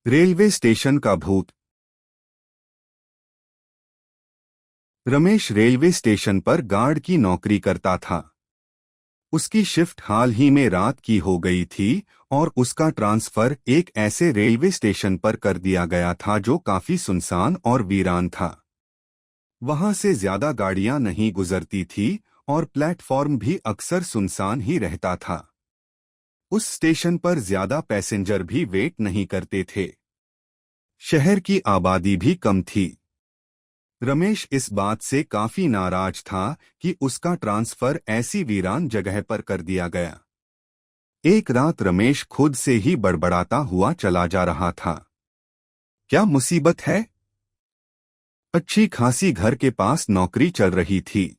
Railway station का भूत। Ramesh railway station पर गार्ड की नौकरी करता था। उसकी शिफ्ट हाल ही में रात की हो गई थी और उसका ट्रांसफर एक ऐसे रेलवे स्टेशन पर कर दिया गया था जो काफी सुनसान और वीरान था। वहां से ज्यादा गाड़ियां नहीं गुजरती थी और प्लेटफॉर्म भी अक्सर सुनसान ही रहता था। उस स्टेशन पर ज्यादा पैसेंजर भी वेट नहीं करते थे। शहर की आबादी भी कम थी। रमेश इस बात से काफी नाराज था कि उसका ट्रांसफर ऐसी वीरान जगह पर कर दिया गया। एक रात रमेश खुद से ही बड़बड़ाता हुआ चला जा रहा था। क्या मुसीबत है? अच्छी खासी घर के पास नौकरी चल रही थी,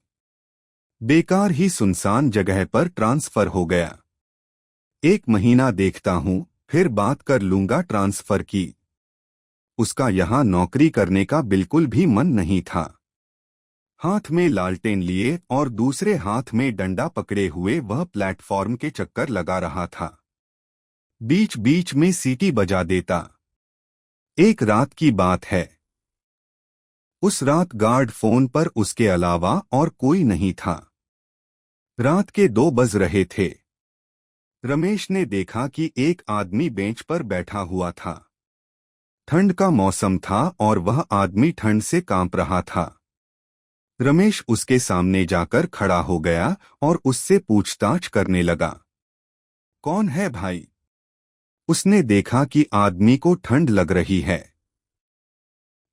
बेकार ही सुनसान जगह पर ट्रांसफर हो गया। 1 महीना देखता हूं, फिर बात कर लूंगा ट्रांसफर की। उसका यहां नौकरी करने का बिल्कुल भी मन नहीं था। हाथ में लालटेन लिए और दूसरे हाथ में डंडा पकड़े हुए वह प्लेटफॉर्म के चक्कर लगा रहा था। बीच बीच में सीटी बजा देता। एक रात की बात है। उस रात गार्ड फोन पर उसके अलावा और कोई नहीं था। रात के 2 बज रहे थे। रमेश ने देखा कि एक आदमी बेंच पर बैठा हुआ था। ठंड का मौसम था और वह आदमी ठंड से कांप रहा था। रमेश उसके सामने जाकर खड़ा हो गया और उससे पूछताछ करने लगा। कौन है भाई? उसने देखा कि आदमी को ठंड लग रही है।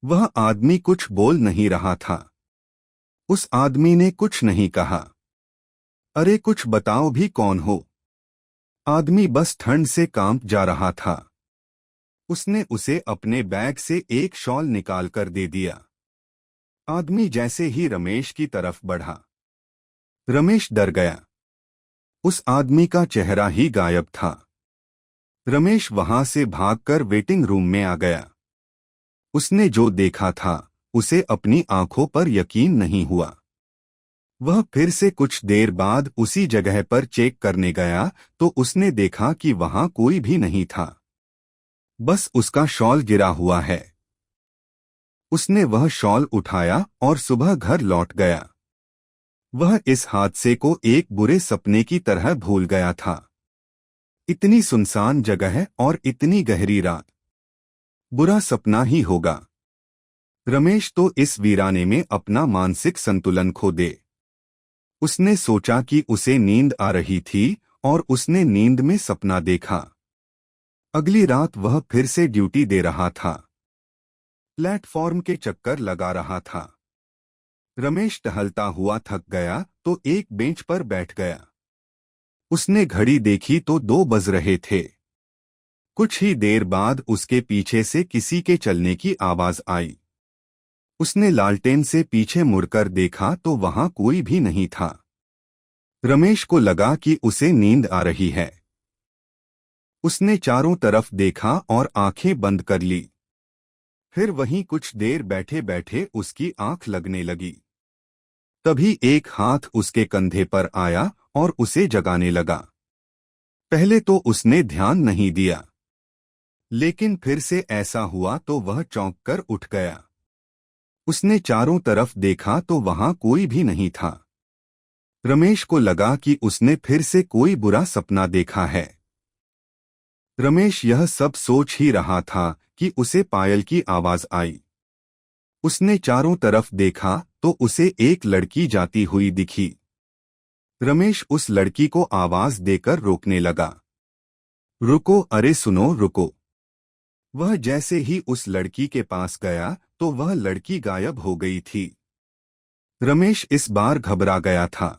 वह आदमी कुछ बोल नहीं रहा था। उस आदमी ने कुछ नहीं कहा। अरे कुछ बताओ भी, कौन हो? आदमी बस ठंड से कांप जा रहा था। उसने उसे अपने बैग से एक शॉल निकालकर दे दिया। आदमी जैसे ही रमेश की तरफ बढ़ा, रमेश डर गया। उस आदमी का चेहरा ही गायब था। रमेश वहां से भागकर वेटिंग रूम में आ गया। उसने जो देखा था उसे अपनी आंखों पर यकीन नहीं हुआ। वह फिर से कुछ देर बाद उसी जगह पर चेक करने गया तो उसने देखा कि वहां कोई भी नहीं था। बस उसका शॉल गिरा हुआ है। उसने वह शॉल उठाया और सुबह घर लौट गया। वह इस हादसे को एक बुरे सपने की तरह भूल गया था। इतनी सुनसान जगह और इतनी गहरी रात, बुरा सपना ही होगा। रमेश तो इस वीराने में अपना मानसिक संतुलन खो दे। उसने सोचा कि उसे नींद आ रही थी और उसने नींद में सपना देखा। अगली रात वह फिर से ड्यूटी दे रहा था। प्लेटफॉर्म के चक्कर लगा रहा था। रमेश टहलता हुआ थक गया तो एक बेंच पर बैठ गया। उसने घड़ी देखी तो 2 बज रहे थे। कुछ ही देर बाद उसके पीछे से किसी के चलने की आवाज आई। उसने लालटेन से पीछे मुड़कर देखा तो वहां कोई भी नहीं था। रमेश को लगा कि उसे नींद आ रही है। उसने चारों तरफ देखा और आंखें बंद कर ली। फिर वहीं कुछ देर बैठे बैठे उसकी आंख लगने लगी। तभी एक हाथ उसके कंधे पर आया और उसे जगाने लगा। पहले तो उसने ध्यान नहीं दिया, लेकिन फिर से ऐसा हुआ तो वह चौंक कर उठ गया। उसने चारों तरफ देखा तो वहां कोई भी नहीं था। रमेश को लगा कि उसने फिर से कोई बुरा सपना देखा है। रमेश यह सब सोच ही रहा था कि उसे पायल की आवाज आई। उसने चारों तरफ देखा तो उसे एक लड़की जाती हुई दिखी। रमेश उस लड़की को आवाज देकर रोकने लगा। रुको, अरे सुनो, रुको। वह जैसे ही उस लड़की के पास गया तो वह लड़की गायब हो गई थी। रमेश इस बार घबरा गया था।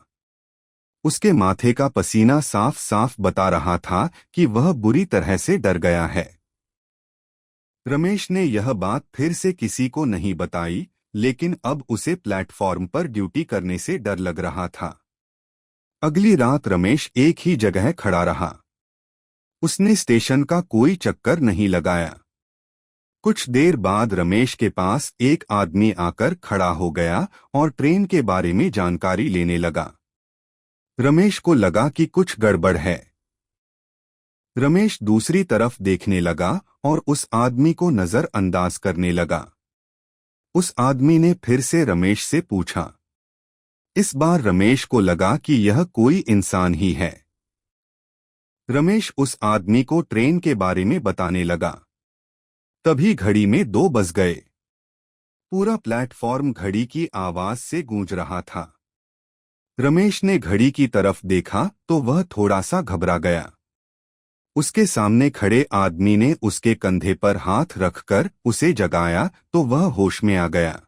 उसके माथे का पसीना साफ साफ बता रहा था कि वह बुरी तरह से डर गया है। रमेश ने यह बात फिर से किसी को नहीं बताई, लेकिन अब उसे प्लेटफॉर्म पर ड्यूटी करने से डर लग रहा था। अगली रात रमेश एक ही जगह खड़ा रहा। उसने स्टेशन का कोई चक्कर नहीं लगाया। कुछ देर बाद रमेश के पास एक आदमी आकर खड़ा हो गया और ट्रेन के बारे में जानकारी लेने लगा। रमेश को लगा कि कुछ गड़बड़ है। रमेश दूसरी तरफ देखने लगा और उस आदमी को नजरअंदाज करने लगा। उस आदमी ने फिर से रमेश से पूछा। इस बार रमेश को लगा कि यह कोई इंसान ही है। रमेश उस आदमी को ट्रेन के बारे में बताने लगा। तभी घड़ी में 2 बज गए। पूरा प्लेटफॉर्म घड़ी की आवाज से गूंज रहा था। रमेश ने घड़ी की तरफ देखा तो वह थोड़ा सा घबरा गया। उसके सामने खड़े आदमी ने उसके कंधे पर हाथ रखकर उसे जगाया तो वह होश में आ गया।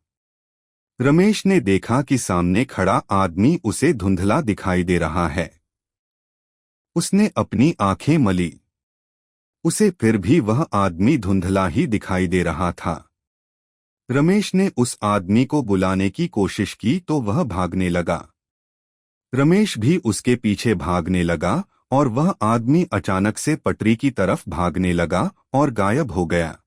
रमेश ने देखा कि सामने खड़ा आदमी उसे धुंधला दिखाई दे रहा है। उसने अपनी आंखें मली। उसे फिर भी वह आदमी धुंधला ही दिखाई दे रहा था। रमेश ने उस आदमी को बुलाने की कोशिश की तो वह भागने लगा। रमेश भी उसके पीछे भागने लगा और वह आदमी अचानक से पटरी की तरफ भागने लगा और गायब हो गया।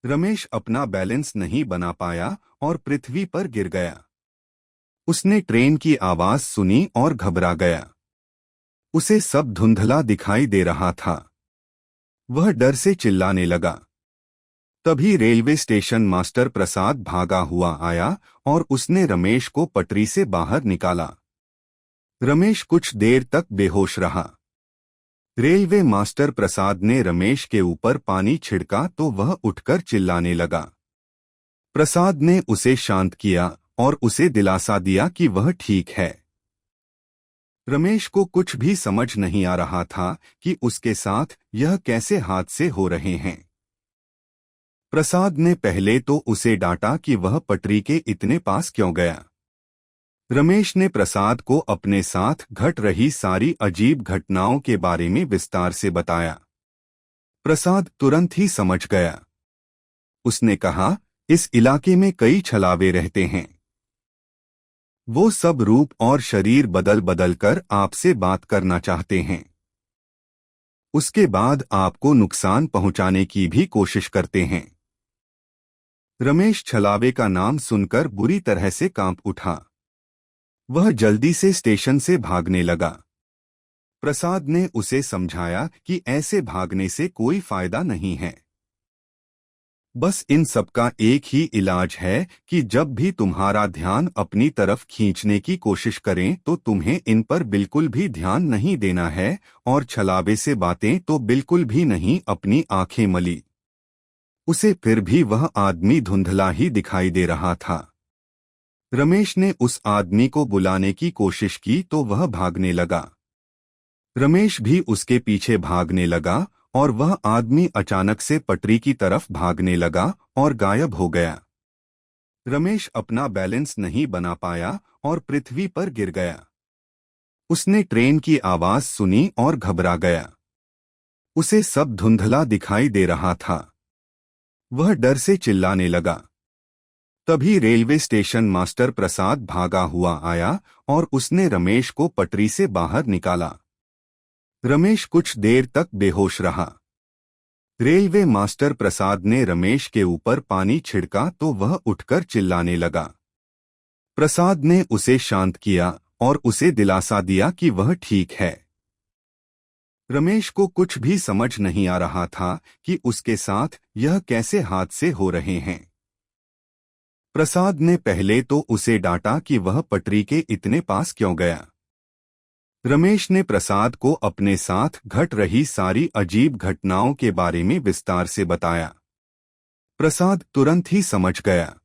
रमेश अपना बैलेंस नहीं बना पाया और पृथ्वी पर गिर गया। उसने ट्रेन की आवाज सुनी और घबरा गया। उसे सब धुंधला दिखाई दे रहा था। वह डर से चिल्लाने लगा। तभी रेलवे स्टेशन मास्टर प्रसाद भागा हुआ आया और उसने रमेश को पटरी से बाहर निकाला। रमेश कुछ देर तक बेहोश रहा। रेलवे मास्टर प्रसाद ने रमेश के ऊपर पानी छिड़का तो वह उठकर चिल्लाने लगा। प्रसाद ने उसे शांत किया और उसे दिलासा दिया कि वह ठीक है। रमेश को कुछ भी समझ नहीं आ रहा था कि उसके साथ यह कैसे हादसे हो रहे हैं। प्रसाद ने पहले तो उसे डांटा कि वह पटरी के इतने पास क्यों गया। रमेश ने प्रसाद को अपने साथ घट रही सारी अजीब घटनाओं के बारे में विस्तार से बताया। प्रसाद तुरंत ही समझ गया। उसने कहा, इस इलाके में कई छलावे रहते हैं। वो सब रूप और शरीर बदल बदल कर आपसे बात करना चाहते हैं। उसके बाद आपको नुकसान पहुंचाने की भी कोशिश करते हैं। रमेश छलावे का नाम सुनकर बुरी तरह से कांप उठा। वह जल्दी से स्टेशन से भागने लगा। प्रसाद ने उसे समझाया कि ऐसे भागने से कोई फायदा नहीं है। बस इन सब का एक ही इलाज है कि जब भी तुम्हारा ध्यान अपनी तरफ खींचने की कोशिश करें तो तुम्हें इन पर बिल्कुल भी ध्यान नहीं देना है और छलावे से बातें तो बिल्कुल भी नहीं। अपनी आंखें मली। उसे फिर भी वह आदमी धुंधला ही दिखाई दे रहा था। रमेश ने उस आदमी को बुलाने की कोशिश की तो वह भागने लगा। रमेश भी उसके पीछे भागने लगा और वह आदमी अचानक से पटरी की तरफ भागने लगा और गायब हो गया। रमेश अपना बैलेंस नहीं बना पाया और पृथ्वी पर गिर गया। उसने ट्रेन की आवाज सुनी और घबरा गया। उसे सब धुंधला दिखाई दे रहा था। वह डर से चिल्लाने लगा। तभी रेलवे स्टेशन मास्टर प्रसाद भागा हुआ आया और उसने रमेश को पटरी से बाहर निकाला। रमेश कुछ देर तक बेहोश रहा। रेलवे मास्टर प्रसाद ने रमेश के ऊपर पानी छिड़का तो वह उठकर चिल्लाने लगा। प्रसाद ने उसे शांत किया और उसे दिलासा दिया कि वह ठीक है। रमेश को कुछ भी समझ नहीं आ रहा था कि उसके साथ यह कैसे हादसे हो रहे हैं। प्रसाद ने पहले तो उसे डांटा कि वह पटरी के इतने पास क्यों गया। रमेश ने प्रसाद को अपने साथ घट रही सारी अजीब घटनाओं के बारे में विस्तार से बताया। प्रसाद तुरंत ही समझ गया।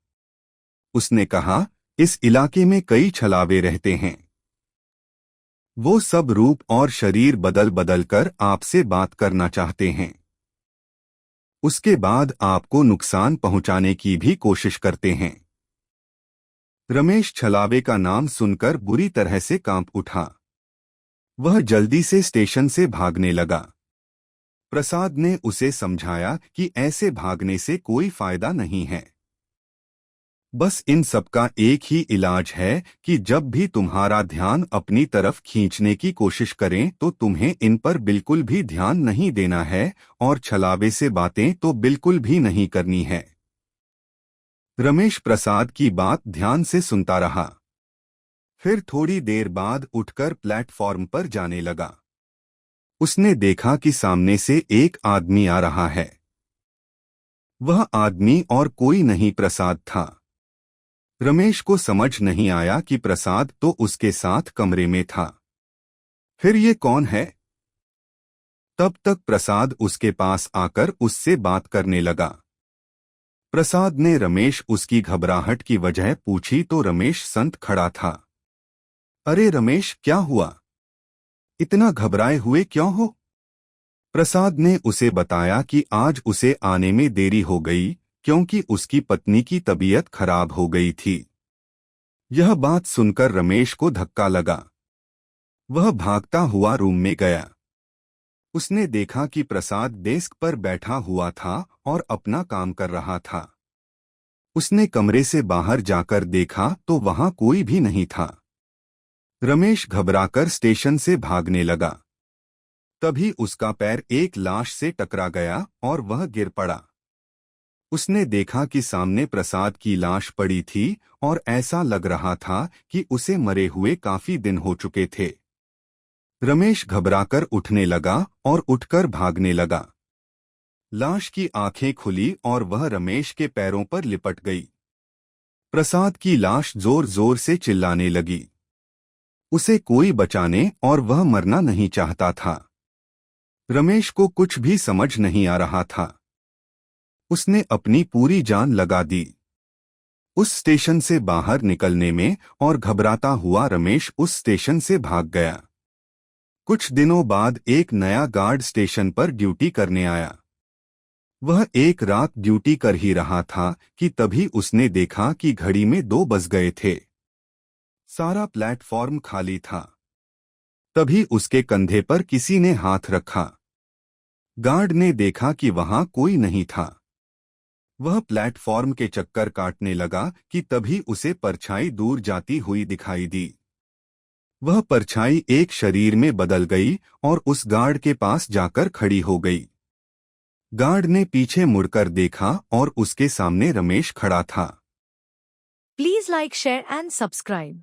उसने कहा, इस इलाके में कई छलावे रहते हैं। वो सब रूप और शरीर बदल बदल कर आपसे बात करना चाहते हैं। उसके बाद आपको नुकसान पहुंचाने की भी कोशिश करते हैं। रमेश छलावे का नाम सुनकर बुरी तरह से कांप उठा। वह जल्दी से स्टेशन से भागने लगा। प्रसाद ने उसे समझाया कि ऐसे भागने से कोई फायदा नहीं है। बस इन सब का एक ही इलाज है कि जब भी तुम्हारा ध्यान अपनी तरफ खींचने की कोशिश करें तो तुम्हें इन पर बिल्कुल भी ध्यान नहीं देना है और छलावे से बातें तो बिल्कुल भी नहीं करनी है। रमेश प्रसाद की बात ध्यान से सुनता रहा। फिर थोड़ी देर बाद उठकर प्लेटफॉर्म पर जाने लगा। उसने देखा कि सामने से एक आदमी आ रहा है। वह आदमी और कोई नहीं प्रसाद था। रमेश को समझ नहीं आया कि प्रसाद तो उसके साथ कमरे में था। फिर ये कौन है? तब तक प्रसाद उसके पास आकर उससे बात करने लगा। प्रसाद ने रमेश उसकी घबराहट की वजह पूछी तो रमेश संत खड़ा था। अरे रमेश, क्या हुआ? इतना घबराए हुए क्यों हो? प्रसाद ने उसे बताया कि आज उसे आने में देरी हो गई क्योंकि उसकी पत्नी की तबीयत खराब हो गई थी। यह बात सुनकर रमेश को धक्का लगा। वह भागता हुआ रूम में गया। उसने देखा कि प्रसाद डेस्क पर बैठा हुआ था और अपना काम कर रहा था। उसने कमरे से बाहर जाकर देखा तो वहां कोई भी नहीं था। रमेश घबराकर स्टेशन से भागने लगा। तभी उसका पैर एक लाश से टकरा गया और वह गिर पड़ा। उसने देखा कि सामने प्रसाद की लाश पड़ी थी और ऐसा लग रहा था कि उसे मरे हुए काफी दिन हो चुके थे। रमेश घबराकर उठने लगा और उठकर भागने लगा। लाश की आंखें खुली और वह रमेश के पैरों पर लिपट गई। प्रसाद की लाश जोर जोर से चिल्लाने लगी। उसे कोई बचाने और वह मरना नहीं चाहता था। रमेश को कुछ भी समझ नहीं आ रहा था। उसने अपनी पूरी जान लगा दी उस स्टेशन से बाहर निकलने में और घबराता हुआ रमेश उस स्टेशन से भाग गया। कुछ दिनों बाद एक नया गार्ड स्टेशन पर ड्यूटी करने आया। वह एक रात ड्यूटी कर ही रहा था कि तभी उसने देखा कि घड़ी में 2 बज गए थे। सारा प्लेटफॉर्म खाली था। तभी उसके कंधे पर किसी ने हाथ रखा। गार्ड ने देखा कि वहां कोई नहीं था। वह प्लेटफॉर्म के चक्कर काटने लगा कि तभी उसे परछाई दूर जाती हुई दिखाई दी। वह परछाई एक शरीर में बदल गई और उस गार्ड के पास जाकर खड़ी हो गई। गार्ड ने पीछे मुड़कर देखा और उसके सामने रमेश खड़ा था। Please like, share and subscribe.